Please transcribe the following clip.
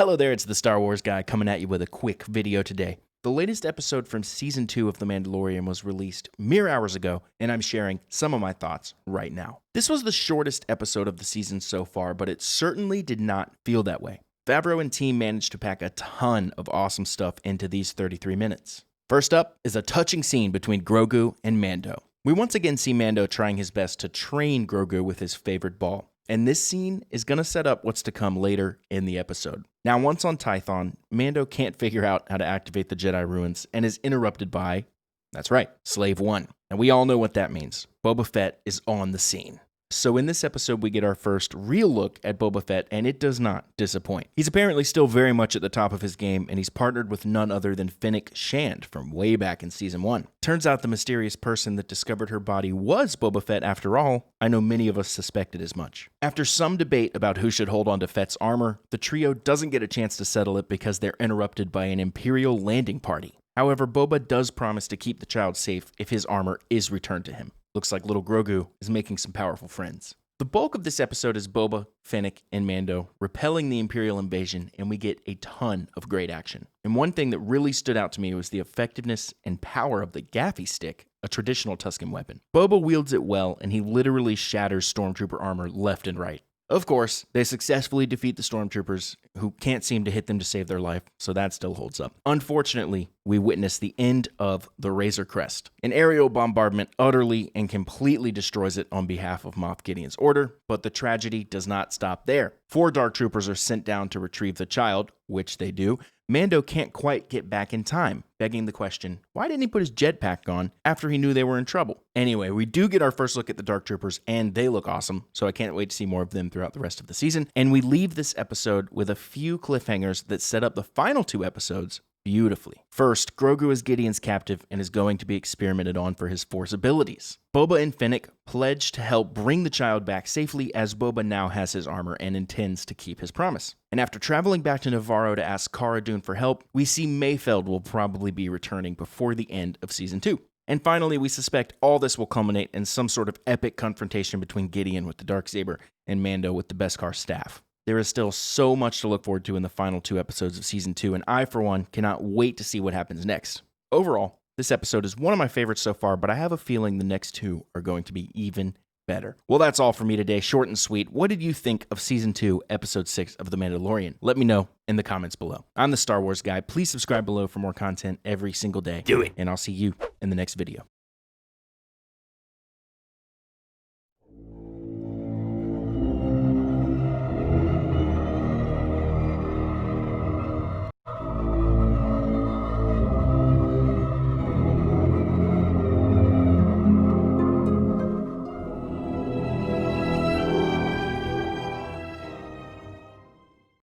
Hello there, it's the Star Wars guy coming at you with a quick video today. The latest episode from Season 2 of The Mandalorian was released mere hours ago, and I'm sharing some of my thoughts right now. This was the shortest episode of the season so far, but it certainly did not feel that way. Favreau and team managed to pack a ton of awesome stuff into these 33 minutes. First up is a touching scene between Grogu and Mando. We once again see Mando trying his best to train Grogu with his favorite ball. And this scene is going to set up what's to come later in the episode. Now, once on Tython, Mando can't figure out how to activate the Jedi ruins and is interrupted by, that's right, Slave 1. And we all know what that means. Boba Fett is on the scene. So in this episode, we get our first real look at Boba Fett, and it does not disappoint. He's apparently still very much at the top of his game, and he's partnered with none other than Fennec Shand from way back in Season 1. Turns out the mysterious person that discovered her body was Boba Fett after all. I know many of us suspected as much. After some debate about who should hold on to Fett's armor, the trio doesn't get a chance to settle it because they're interrupted by an Imperial landing party. However, Boba does promise to keep the child safe if his armor is returned to him. Looks like little Grogu is making some powerful friends. The bulk of this episode is Boba, Fennec, and Mando repelling the Imperial invasion, and we get a ton of great action. And one thing that really stood out to me was the effectiveness and power of the Gaffy Stick, a traditional Tusken weapon. Boba wields it well, and he literally shatters Stormtrooper armor left and right. Of course, they successfully defeat the Stormtroopers, who can't seem to hit them to save their life, so that still holds up. Unfortunately, we witness the end of the Razor Crest. An aerial bombardment utterly and completely destroys it on behalf of Moff Gideon's order, but the tragedy does not stop there. 4 Dark Troopers are sent down to retrieve the child, which they do. Mando can't quite get back in time, begging the question, why didn't he put his jetpack on after he knew they were in trouble? Anyway, we do get our first look at the Dark Troopers, and they look awesome, so I can't wait to see more of them throughout the rest of the season. And we leave this episode with a few cliffhangers that set up the final 2 episodes beautifully. First, Grogu is Gideon's captive and is going to be experimented on for his Force abilities. Boba and Fennec pledge to help bring the child back safely, as Boba now has his armor and intends to keep his promise. And after traveling back to Navarro to ask Cara Dune for help, we see Mayfeld will probably be returning before the end of Season 2. And finally, we suspect all this will culminate in some sort of epic confrontation between Gideon with the Darksaber and Mando with the Beskar staff. There is still so much to look forward to in the final 2 episodes of Season 2, and I, for one, cannot wait to see what happens next. Overall, this episode is one of my favorites so far, but I have a feeling the next 2 are going to be even better. Well, that's all for me today, short and sweet. What did you think of Season 2, Episode 6 of The Mandalorian? Let me know in the comments below. I'm the Star Wars guy. Please subscribe below for more content every single day. Do it. And I'll see you in the next video.